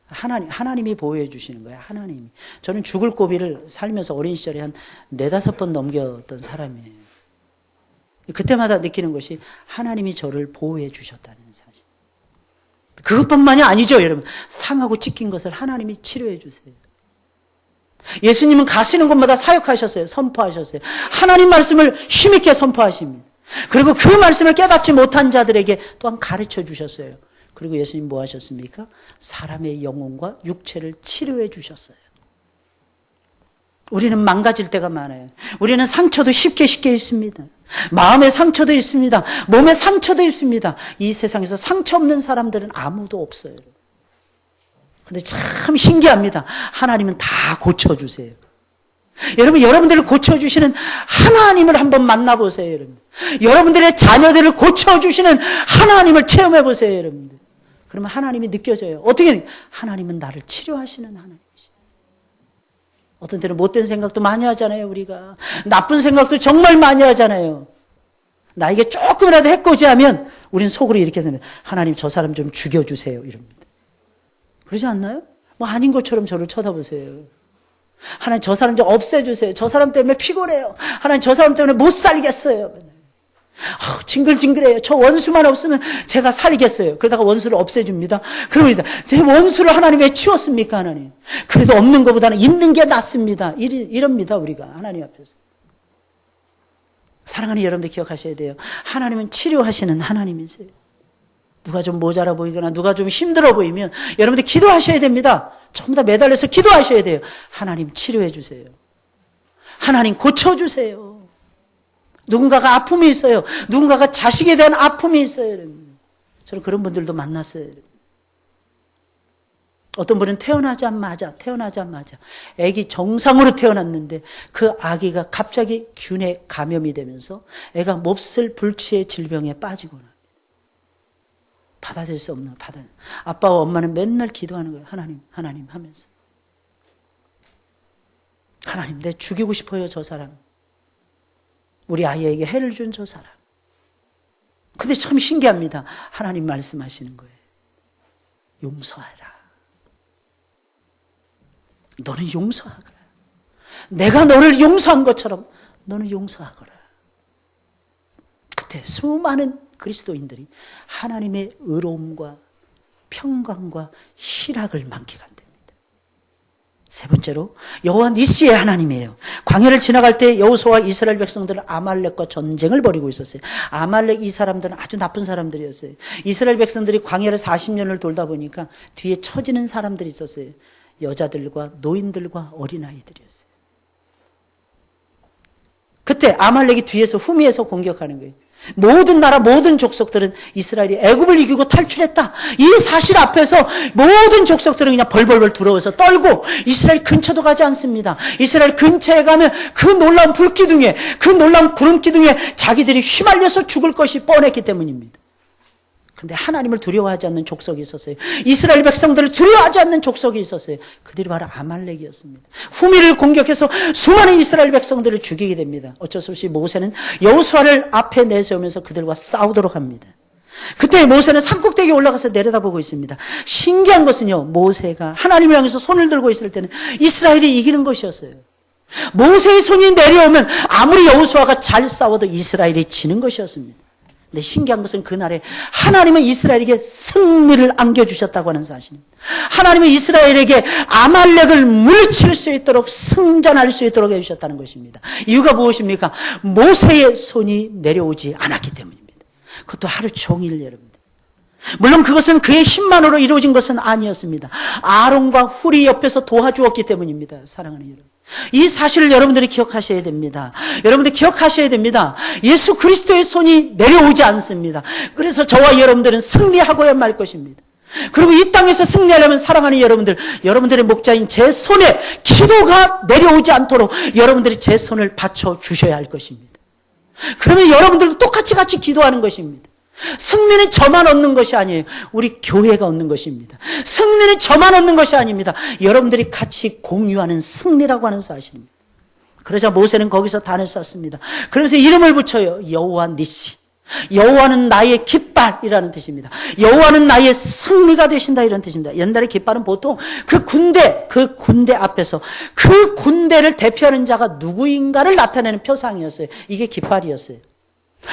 [SPEAKER 1] 하나님이 보호해 주시는 거예요. 하나님이. 저는 죽을 고비를 살면서 어린 시절에 한 4-5번 넘겼던 사람이에요. 그때마다 느끼는 것이 하나님이 저를 보호해 주셨다는 사실. 그것뿐만이 아니죠, 여러분. 상하고 찢긴 것을 하나님이 치료해 주세요. 예수님은 가시는 곳마다 사역하셨어요. 선포하셨어요. 하나님 말씀을 힘있게 선포하십니다. 그리고 그 말씀을 깨닫지 못한 자들에게 또한 가르쳐 주셨어요. 그리고 예수님 뭐 하셨습니까? 사람의 영혼과 육체를 치료해 주셨어요. 우리는 망가질 때가 많아요. 우리는 상처도 쉽게 있습니다. 마음의 상처도 있습니다. 몸의 상처도 있습니다. 이 세상에서 상처 없는 사람들은 아무도 없어요. 근데 참 신기합니다. 하나님은 다 고쳐주세요. 여러분들을 고쳐주시는 하나님을 한번 만나보세요, 여러분. 여러분들의 자녀들을 고쳐주시는 하나님을 체험해보세요, 여러분들. 그러면 하나님이 느껴져요. 어떻게? 하나님은 나를 치료하시는 하나님이시죠. 어떤 때는 못된 생각도 많이 하잖아요, 우리가. 나쁜 생각도 정말 많이 하잖아요. 나에게 조금이라도 해코지하면 우리는 속으로 이렇게 생각해요. 하나님 저 사람 좀 죽여주세요, 이럽니다. 그러지 않나요? 뭐 아닌 것처럼 저를 쳐다보세요. 하나님 저 사람 좀 없애주세요. 저 사람 때문에 피곤해요. 하나님 저 사람 때문에 못 살겠어요. 징글징글해요. 저 원수만 없으면 제가 살겠어요. 그러다가 원수를 없애줍니다. 그럽니다. 제 원수를 하나님 왜 치웠습니까, 하나님? 그래도 없는 것보다는 있는 게 낫습니다. 이럽니다, 우리가 하나님 앞에서. 사랑하는 여러분들 기억하셔야 돼요. 하나님은 치료하시는 하나님이세요. 누가 좀 모자라 보이거나 누가 좀 힘들어 보이면 여러분들 기도하셔야 됩니다. 전부 다 매달려서 기도하셔야 돼요. 하나님 치료해 주세요. 하나님 고쳐주세요. 누군가가 아픔이 있어요. 누군가가 자식에 대한 아픔이 있어요. 여러분. 저는 그런 분들도 만났어요. 어떤 분은 태어나자마자 아기 정상으로 태어났는데 그 아기가 갑자기 균에 감염이 되면서 애가 몹쓸 불치의 질병에 빠지거나 받아들일 수 없는 아빠와 엄마는 맨날 기도하는 거예요. 하나님 하면서. 하나님, 내 죽이고 싶어요, 저 사람. 우리 아이에게 해를 준 저 사람. 근데 참 신기합니다. 하나님 말씀하시는 거예요. 용서하라. 너는 용서하거라. 내가 너를 용서한 것처럼 너는 용서하거라. 그때 수많은 그리스도인들이 하나님의 의로움과 평강과 희락을 만끽한 됩니다. 세 번째로 여호와 니시의 하나님이에요. 광야를 지나갈 때 여호수아와 이스라엘 백성들은 아말렉과 전쟁을 벌이고 있었어요. 아말렉 이 사람들은 아주 나쁜 사람들이었어요. 이스라엘 백성들이 광야를 40년을 돌다 보니까 뒤에 처지는 사람들이 있었어요. 여자들과 노인들과 어린아이들이었어요. 그때 아말렉이 뒤에서 후미에서 공격하는 거예요. 모든 나라 모든 족속들은 이스라엘이 애굽을 이기고 탈출했다. 이 사실 앞에서 모든 족속들은 그냥 벌벌벌 두려워서 떨고 이스라엘 근처도 가지 않습니다. 이스라엘 근처에 가면 그 놀라운 불기둥에 그 놀라운 구름기둥에 자기들이 휘말려서 죽을 것이 뻔했기 때문입니다. 그런데 하나님을 두려워하지 않는 족속이 있었어요. 이스라엘 백성들을 두려워하지 않는 족속이 있었어요. 그들이 바로 아말렉이었습니다. 후미를 공격해서 수많은 이스라엘 백성들을 죽이게 됩니다. 어쩔 수 없이 모세는 여호수아를 앞에 내세우면서 그들과 싸우도록 합니다. 그때 모세는 산꼭대기에 올라가서 내려다보고 있습니다. 신기한 것은요, 모세가 하나님을 향해서 손을 들고 있을 때는 이스라엘이 이기는 것이었어요. 모세의 손이 내려오면 아무리 여호수아가 잘 싸워도 이스라엘이 지는 것이었습니다. 근데 신기한 것은 그날에 하나님은 이스라엘에게 승리를 안겨주셨다고 하는 사실입니다. 하나님은 이스라엘에게 아말렉을 물리칠 수 있도록 승전할 수 있도록 해주셨다는 것입니다. 이유가 무엇입니까? 모세의 손이 내려오지 않았기 때문입니다. 그것도 하루 종일 여러분들. 물론 그것은 그의 힘만으로 이루어진 것은 아니었습니다. 아론과 훌이 옆에서 도와주었기 때문입니다. 사랑하는 여러분. 이 사실을 여러분들이 기억하셔야 됩니다. 여러분들 기억하셔야 됩니다. 예수 그리스도의 손이 내려오지 않습니다. 그래서 저와 여러분들은 승리하고야 말 것입니다. 그리고 이 땅에서 승리하려면 사랑하는 여러분들, 여러분들의 목자인 제 손에 기도가 내려오지 않도록 여러분들이 제 손을 받쳐 주셔야 할 것입니다. 그러면 여러분들도 똑같이 같이 기도하는 것입니다. 승리는 저만 얻는 것이 아니에요. 우리 교회가 얻는 것입니다. 승리는 저만 얻는 것이 아닙니다. 여러분들이 같이 공유하는 승리라고 하는 사실입니다. 그러자 모세는 거기서 단을 쌌습니다. 그러면서 이름을 붙여요. 여호와 니시. 여호와는 나의 깃발이라는 뜻입니다. 여호와는 나의 승리가 되신다 이런 뜻입니다. 옛날에 깃발은 보통 그 군대 앞에서 그 군대를 대표하는 자가 누구인가를 나타내는 표상이었어요. 이게 깃발이었어요.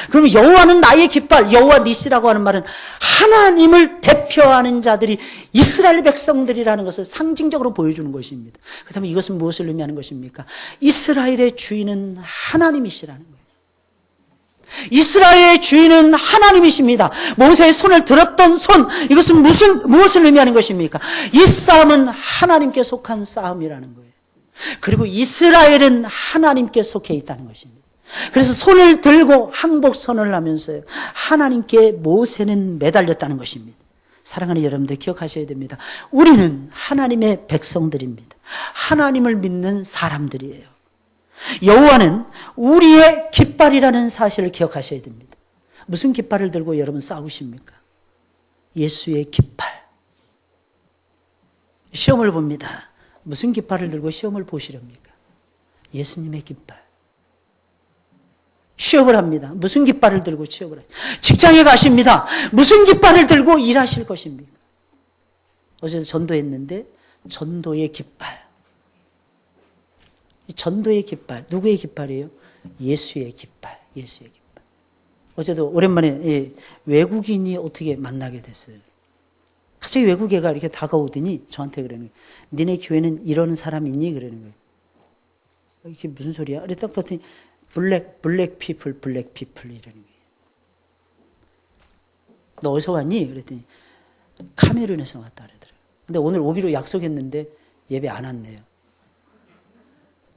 [SPEAKER 1] 그럼 여호와는 나의 깃발, 여호와 니시라고 하는 말은 하나님을 대표하는 자들이 이스라엘 백성들이라는 것을 상징적으로 보여주는 것입니다. 그렇다면 이것은 무엇을 의미하는 것입니까? 이스라엘의 주인은 하나님이시라는 거예요. 이스라엘의 주인은 하나님이십니다. 모세의 손을 들었던 손, 이것은 무엇을 의미하는 것입니까? 이 싸움은 하나님께 속한 싸움이라는 거예요. 그리고 이스라엘은 하나님께 속해 있다는 것입니다. 그래서 손을 들고 항복선언을 하면서요, 하나님께 모세는 매달렸다는 것입니다. 사랑하는 여러분들 기억하셔야 됩니다. 우리는 하나님의 백성들입니다. 하나님을 믿는 사람들이에요. 여호와는 우리의 깃발이라는 사실을 기억하셔야 됩니다. 무슨 깃발을 들고 여러분 싸우십니까? 예수의 깃발. 시험을 봅니다. 무슨 깃발을 들고 시험을 보시렵니까? 예수님의 깃발. 취업을 합니다. 무슨 깃발을 들고 취업을 합니까? 직장에 가십니다. 무슨 깃발을 들고 일하실 것입니까? 어제도 전도했는데 전도의 깃발. 전도의 깃발. 누구의 깃발이에요? 예수의 깃발. 예수의 깃발. 어제도 오랜만에 외국인이 어떻게 만나게 됐어요. 갑자기 외국애가 이렇게 다가오더니 저한테 그러는 거예요. 니네 교회는 이런 사람 있니? 그러는 거예요. 이게 무슨 소리야? 그래 딱 봤더니 블랙 피플 이러는 거예요. 너 어디서 왔니? 그랬더니 카메룬에서 왔다 그러더라고요. 근데 오늘 오기로 약속했는데 예배 안 왔네요.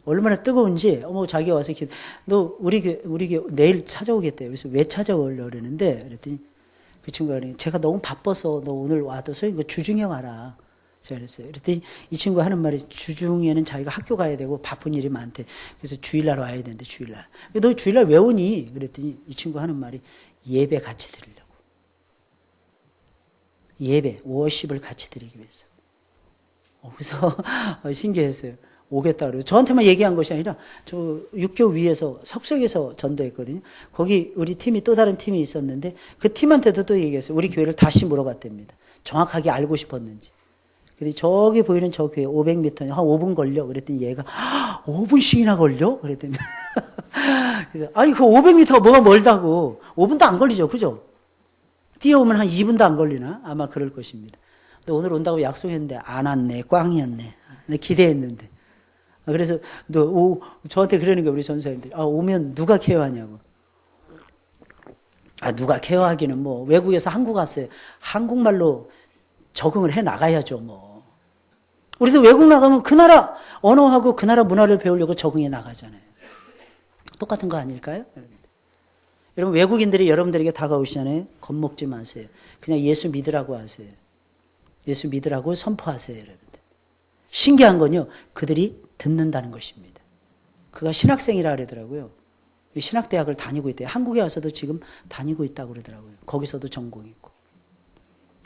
[SPEAKER 1] 얼마나 뜨거운지, 자기가 와서 이렇게, 너 우리 교회 내일 찾아오겠대요. 그래서 왜 찾아오려고 그러는데, 그랬더니 그 친구가 그러니 제가 너무 바빠서 너 오늘 와둬서 이거 주중에 와라. 제가 그랬어요. 그랬더니 이 친구가 하는 말이 주중에는 자기가 학교 가야 되고 바쁜 일이 많대. 그래서 주일날 와야 되는데 주일날. 너 주일날 왜 오니? 그랬더니 이 친구가 하는 말이 예배 같이 드리려고. 예배, 워십을 같이 드리기 위해서. 그래서 신기했어요. 오겠다 그래요. 저한테만 얘기한 것이 아니라 저 육교 위에서 석석에서 전도했거든요. 거기 우리 팀이 또 다른 팀이 있었는데 그 팀한테도 또 얘기했어요. 우리 교회를 다시 물어봤답니다. 정확하게 알고 싶었는지. 그래서 저기 보이는 저 교회 500m 한 5분 걸려. 그랬더니 얘가 5분씩이나 걸려? 그랬더니 그래서 아니 그 500m가 뭐가 멀다고. 5분도 안 걸리죠. 그죠? 뛰어오면 한 2분도 안 걸리나? 아마 그럴 것입니다. 근데 오늘 온다고 약속했는데 안 왔네. 꽝이었네. 기대했는데. 그래서 저한테 그러는 거예요. 우리 전사님들이. 오면 누가 케어하냐고. 누가 케어하기는 뭐 외국에서 한국 왔어요. 한국말로 적응을 해 나가야죠. 뭐 우리도 외국 나가면 그 나라 언어하고 그 나라 문화를 배우려고 적응해 나가잖아요. 똑같은 거 아닐까요? 여러분 외국인들이 여러분들에게 다가오시잖아요. 겁먹지 마세요. 그냥 예수 믿으라고 하세요. 예수 믿으라고 선포하세요. 여러분들. 신기한 건요. 그들이 듣는다는 것입니다. 그가 신학생이라 그러더라고요. 신학대학을 다니고 있대요. 한국에 와서도 지금 다니고 있다고 그러더라고요. 거기서도 전공이 있고.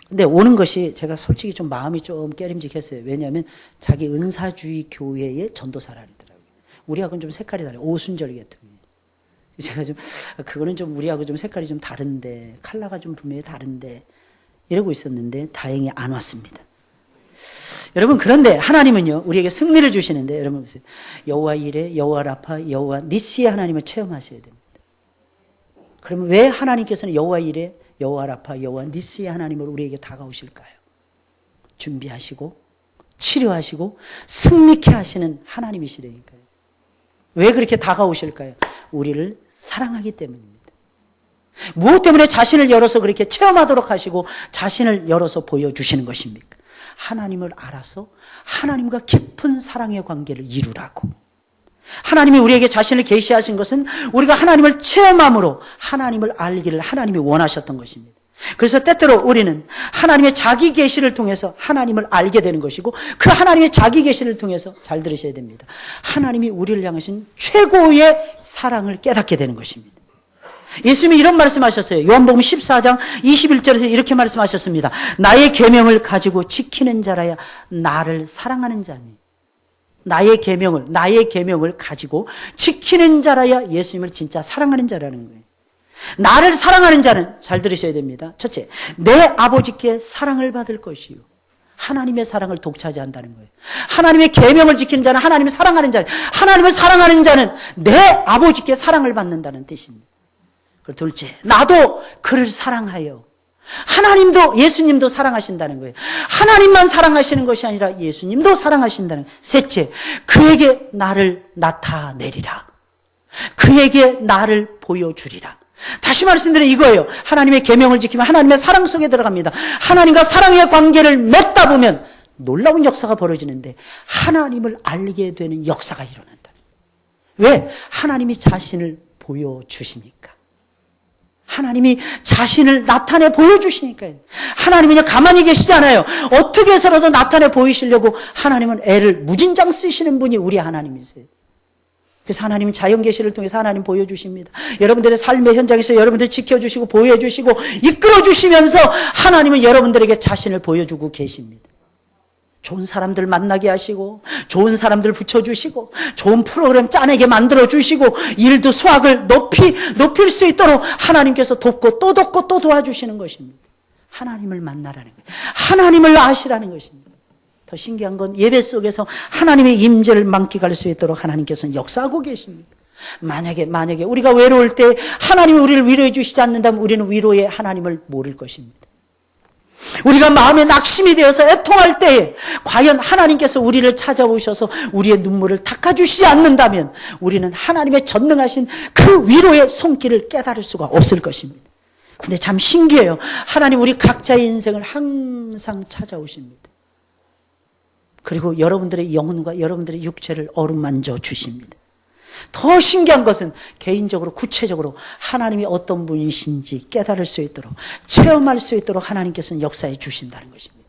[SPEAKER 1] 근데 오는 것이 제가 솔직히 좀 마음이 좀 깨림직했어요. 왜냐하면 자기 은사주의 교회의 전도사라 그러더라고요. 우리하고는 좀 색깔이 달라요. 오순절 계통이에요. 제가 좀 그거는 좀 우리하고 좀 색깔이 좀 다른데 컬러가 좀 분명히 다른데 이러고 있었는데 다행히 안 왔습니다. 여러분 그런데 하나님은요 우리에게 승리를 주시는데 여러분 보세요. 여호와 이레, 여호와 라파, 여호와 니시의 하나님을 체험하셔야 됩니다. 그러면 왜 하나님께서는 여호와 이레, 여호와 라파, 여호와 니시의 하나님을 우리에게 다가오실까요? 준비하시고 치료하시고 승리케 하시는 하나님이시라니까요. 왜 그렇게 다가오실까요? 우리를 사랑하기 때문입니다. 무엇 때문에 자신을 열어서 그렇게 체험하도록 하시고 자신을 열어서 보여주시는 것입니까? 하나님을 알아서 하나님과 깊은 사랑의 관계를 이루라고. 하나님이 우리에게 자신을 계시하신 것은 우리가 하나님을 체험함으로 하나님을 알기를 하나님이 원하셨던 것입니다. 그래서 때때로 우리는 하나님의 자기 계시를 통해서 하나님을 알게 되는 것이고 그 하나님의 자기 계시를 통해서 잘 들으셔야 됩니다. 하나님이 우리를 향하신 최고의 사랑을 깨닫게 되는 것입니다. 예수님이 이런 말씀하셨어요. 요한복음 14장 21절에서 이렇게 말씀하셨습니다. 나의 계명을 가지고 지키는 자라야 나를 사랑하는 자니. 나의 계명을 가지고 지키는 자라야 예수님을 진짜 사랑하는 자라는 거예요. 나를 사랑하는 자는 잘 들으셔야 됩니다. 첫째, 내 아버지께 사랑을 받을 것이요. 하나님의 사랑을 독차지한다는 거예요. 하나님의 계명을 지키는 자는 하나님을 사랑하는 자는, 하나님을 사랑하는 자는 내 아버지께 사랑을 받는다는 뜻입니다. 그리고 둘째, 나도 그를 사랑하여. 하나님도 예수님도 사랑하신다는 거예요. 하나님만 사랑하시는 것이 아니라 예수님도 사랑하신다는 거예요. 셋째, 그에게 나를 나타내리라. 그에게 나를 보여주리라. 다시 말씀드리면 이거예요. 하나님의 계명을 지키면 하나님의 사랑 속에 들어갑니다. 하나님과 사랑의 관계를 맺다 보면 놀라운 역사가 벌어지는데 하나님을 알게 되는 역사가 일어난다. 왜? 하나님이 자신을 보여주시니까. 하나님이 자신을 나타내 보여주시니까요. 하나님은 가만히 계시지 않아요. 어떻게 해서라도 나타내 보이시려고 하나님은 애를 무진장 쓰시는 분이 우리 하나님이세요. 그래서 하나님은 자연 계시를 통해서 하나님 보여주십니다. 여러분들의 삶의 현장에서 여러분들 지켜주시고 보여주시고 이끌어주시면서 하나님은 여러분들에게 자신을 보여주고 계십니다. 좋은 사람들 만나게 하시고 좋은 사람들 붙여주시고 좋은 프로그램 짜내게 만들어주시고 일도 수확을 높일 수 있도록 하나님께서 돕고 또 돕고 또 도와주시는 것입니다. 하나님을 만나라는 거예요. 하나님을 아시라는 것입니다. 더 신기한 건 예배 속에서 하나님의 임재를 만끽할 수 있도록 하나님께서는 역사하고 계십니다. 만약에 우리가 외로울 때 하나님이 우리를 위로해 주시지 않는다면 우리는 위로의 하나님을 모를 것입니다. 우리가 마음에 낙심이 되어서 애통할 때에 과연 하나님께서 우리를 찾아오셔서 우리의 눈물을 닦아주시지 않는다면 우리는 하나님의 전능하신 그 위로의 손길을 깨달을 수가 없을 것입니다. 근데 참 신기해요. 하나님 우리 각자의 인생을 항상 찾아오십니다. 그리고 여러분들의 영혼과 여러분들의 육체를 어루만져 주십니다. 더 신기한 것은 개인적으로 구체적으로 하나님이 어떤 분이신지 깨달을 수 있도록 체험할 수 있도록 하나님께서는 역사해 주신다는 것입니다.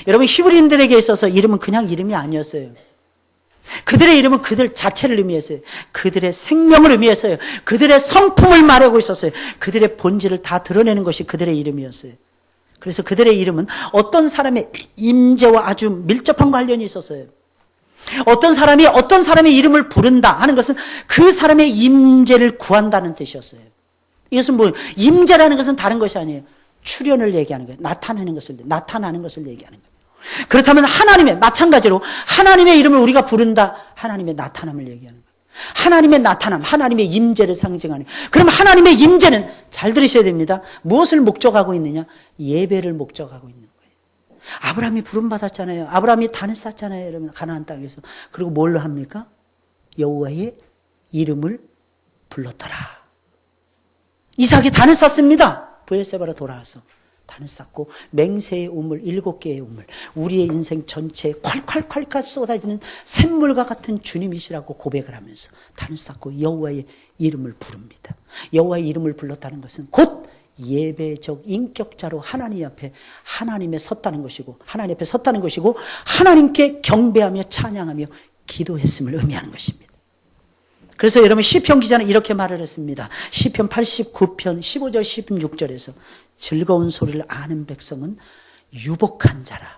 [SPEAKER 1] 여러분 히브리인들에게 있어서 이름은 그냥 이름이 아니었어요. 그들의 이름은 그들 자체를 의미했어요. 그들의 생명을 의미했어요. 그들의 성품을 말하고 있었어요. 그들의 본질을 다 드러내는 것이 그들의 이름이었어요. 그래서 그들의 이름은 어떤 사람의 임재와 아주 밀접한 관련이 있었어요. 어떤 사람의 이름을 부른다 하는 것은 그 사람의 임재를 구한다는 뜻이었어요. 이것은 뭐 임재라는 것은 다른 것이 아니에요. 출현을 얘기하는 거예요. 나타나는 것을 얘기하는 거예요. 그렇다면 마찬가지로 하나님의 이름을 우리가 부른다. 하나님의 나타남을 얘기하는 거예요. 하나님의 나타남, 하나님의 임재를 상징하는. 그럼 하나님의 임재는 잘 들으셔야 됩니다. 무엇을 목적하고 있느냐? 예배를 목적하고 있는 거예요. 아브라함이 부름받았잖아요. 아브라함이 단을 쌓잖아요. 여러분 가나안 땅에서. 그리고 뭘로 합니까? 여호와의 이름을 불렀더라. 이삭이 단을 쌓습니다. 브엘세바로 돌아와서 단을 쌓고 맹세의 우물 7개의 우물 우리의 인생 전체에 콸콸콸콸 쏟아지는 샘물과 같은 주님이시라고 고백을 하면서 단을 쌓고 여호와의 이름을 부릅니다. 여호와의 이름을 불렀다는 것은 곧 예배적 인격자로 하나님 앞에 하나님에 섰다는 것이고 하나님 앞에 섰다는 것이고 하나님께 경배하며 찬양하며 기도했음을 의미하는 것입니다. 그래서 여러분 시편 기자는 이렇게 말을 했습니다. 시편 89편 15절 16절에서 즐거운 소리를 아는 백성은 유복한 자라.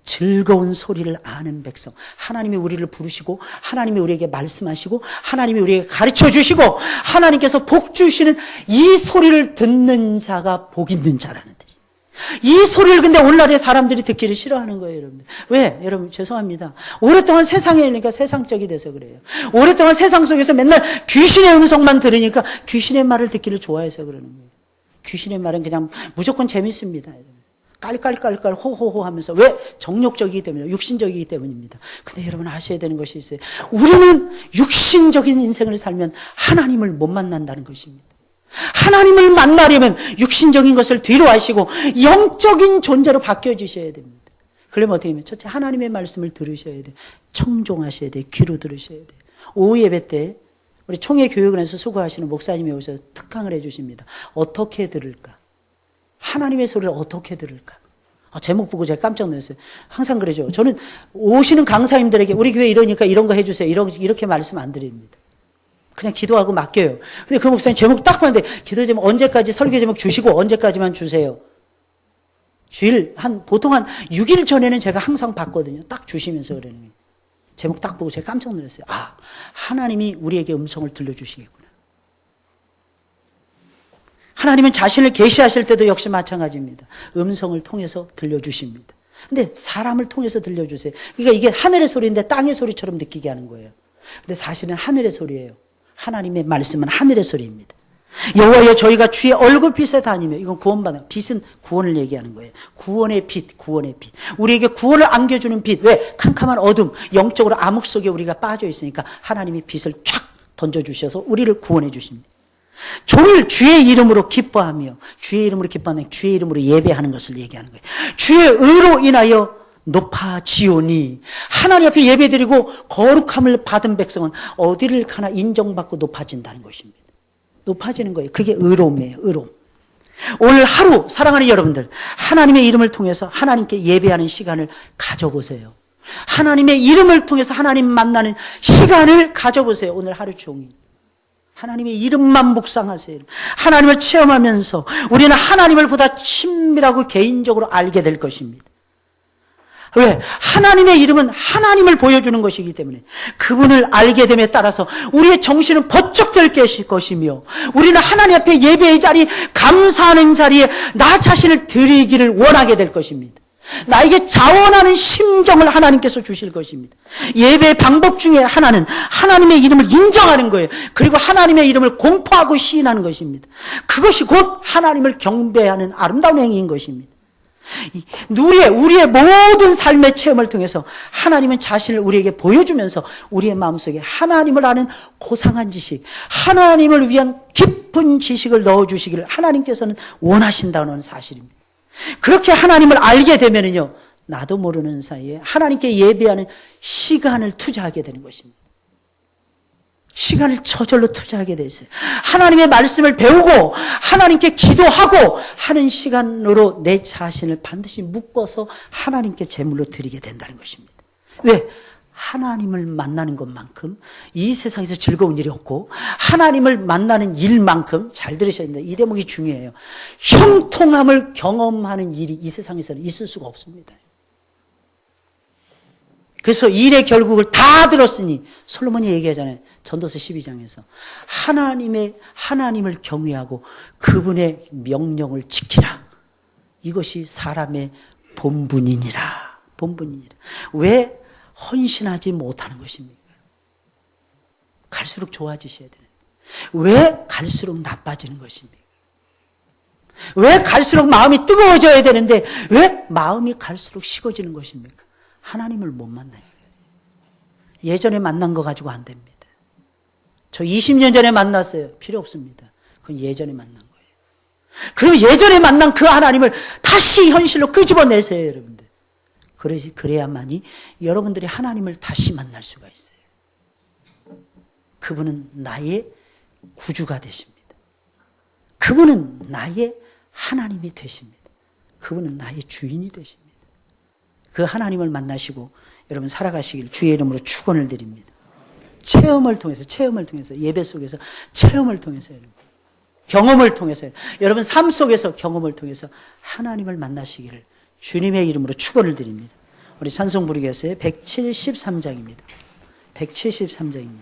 [SPEAKER 1] 즐거운 소리를 아는 백성. 하나님이 우리를 부르시고 하나님이 우리에게 말씀하시고 하나님이 우리에게 가르쳐 주시고 하나님께서 복 주시는 이 소리를 듣는 자가 복 있는 자라는 뜻이에요. 이 소리를 근데 오늘날의 사람들이 듣기를 싫어하는 거예요, 여러분. 왜? 여러분 죄송합니다. 오랫동안 세상에 그러니까 세상적이 돼서 그래요. 오랫동안 세상 속에서 맨날 귀신의 음성만 들으니까 귀신의 말을 듣기를 좋아해서 그러는 거예요. 귀신의 말은 그냥 무조건 재밌습니다. 깔깔깔깔 호호호 하면서 왜? 정욕적이기 때문에 육신적이기 때문입니다. 근데 여러분 아셔야 되는 것이 있어요. 우리는 육신적인 인생을 살면 하나님을 못 만난다는 것입니다. 하나님을 만나려면 육신적인 것을 뒤로 하시고 영적인 존재로 바뀌어지셔야 됩니다. 그러면 어떻게 하면? 첫째 하나님의 말씀을 들으셔야 돼요. 청종하셔야 돼요. 귀로 들으셔야 돼요. 오후 예배 때 우리 총회 교육원에서 수고하시는 목사님이 오셔서 특강을 해주십니다. 어떻게 들을까? 하나님의 소리를 어떻게 들을까? 제목 보고 제가 깜짝 놀랐어요. 항상 그러죠. 저는 오시는 강사님들에게 우리 교회 이러니까 이런 거 해주세요. 이렇게 말씀 안 드립니다. 그냥 기도하고 맡겨요. 근데 그 목사님 제목 딱 봤는데 기도 제목 언제까지 설교 제목 주시고 언제까지만 주세요. 주일 보통 한 6일 전에는 제가 항상 봤거든요. 딱 주시면서 그러는 거예요. 제목 딱 보고 제가 깜짝 놀랐어요. 하나님이 우리에게 음성을 들려주시겠구나. 하나님은 자신을 계시하실 때도 역시 마찬가지입니다. 음성을 통해서 들려주십니다. 근데 사람을 통해서 들려주세요. 그러니까 이게 하늘의 소리인데 땅의 소리처럼 느끼게 하는 거예요. 근데 사실은 하늘의 소리예요. 하나님의 말씀은 하늘의 소리입니다. 여호와여 저희가 주의 얼굴빛에 다니며 이건 구원받는 빛은 구원을 얘기하는 거예요. 구원의 빛, 구원의 빛. 우리에게 구원을 안겨주는 빛. 왜? 캄캄한 어둠, 영적으로 암흑 속에 우리가 빠져 있으니까 하나님이 빛을 촥 던져주셔서 우리를 구원해 주십니다. 종일 주의 이름으로 기뻐하며 주의 이름으로 기뻐하는 주의 이름으로 예배하는 것을 얘기하는 거예요. 주의 의로 인하여 높아지오니 하나님 앞에 예배드리고 거룩함을 받은 백성은 어디를 가나 인정받고 높아진다는 것입니다. 높아지는 거예요. 그게 의로움이에요. 의로움. 오늘 하루 사랑하는 여러분들 하나님의 이름을 통해서 하나님께 예배하는 시간을 가져보세요. 하나님의 이름을 통해서 하나님 만나는 시간을 가져보세요. 오늘 하루 종일. 하나님의 이름만 묵상하세요. 하나님을 체험하면서 우리는 하나님을 보다 친밀하고 개인적으로 알게 될 것입니다. 왜? 하나님의 이름은 하나님을 보여주는 것이기 때문에 그분을 알게 됨에 따라서 우리의 정신은 번쩍 될 것이며 우리는 하나님 앞에 예배의 자리, 감사하는 자리에 나 자신을 드리기를 원하게 될 것입니다. 나에게 자원하는 심정을 하나님께서 주실 것입니다. 예배의 방법 중에 하나는 하나님의 이름을 인정하는 거예요. 그리고 하나님의 이름을 공포하고 시인하는 것입니다. 그것이 곧 하나님을 경배하는 아름다운 행위인 것입니다. 우리의 모든 삶의 체험을 통해서 하나님은 자신을 우리에게 보여주면서 우리의 마음속에 하나님을 아는 고상한 지식, 하나님을 위한 깊은 지식을 넣어주시기를 하나님께서는 원하신다는 사실입니다. 그렇게 하나님을 알게 되면은요, 나도 모르는 사이에 하나님께 예배하는 시간을 투자하게 되는 것입니다. 시간을 저절로 투자하게 돼 있어요. 하나님의 말씀을 배우고 하나님께 기도하고 하는 시간으로 내 자신을 반드시 묶어서 하나님께 제물로 드리게 된다는 것입니다. 왜? 하나님을 만나는 것만큼 이 세상에서 즐거운 일이 없고 하나님을 만나는 일만큼 잘 들으셔야 됩니다. 이 대목이 중요해요. 형통함을 경험하는 일이 이 세상에서는 있을 수가 없습니다. 그래서 일의 결국을 다 들었으니 솔로몬이 얘기하잖아요. 전도서 12장에서 하나님을 경외하고 그분의 명령을 지키라. 이것이 사람의 본분이니라. 본분이니라. 왜 헌신하지 못하는 것입니까? 갈수록 좋아지셔야 되는데 왜 갈수록 나빠지는 것입니까? 왜 갈수록 마음이 뜨거워져야 되는데 왜 마음이 갈수록 식어지는 것입니까? 하나님을 못 만나요. 예전에 만난 거 가지고 안 됩니다. 저 20년 전에 만났어요. 필요 없습니다. 그건 예전에 만난 거예요. 그럼 예전에 만난 그 하나님을 다시 현실로 끄집어내세요, 여러분들. 그래야만이 여러분들이 하나님을 다시 만날 수가 있어요. 그분은 나의 구주가 되십니다. 그분은 나의 하나님이 되십니다. 그분은 나의 주인이 되십니다. 그 하나님을 만나시고 여러분 살아가시길 주의 이름으로 축원을 드립니다. 체험을 통해서 예배 속에서 체험을 통해서 여러분, 경험을 통해서 여러분 삶 속에서 경험을 통해서 하나님을 만나시기를 주님의 이름으로 축원을 드립니다. 우리 찬송 부르겠어요. 173장입니다. 173장입니다.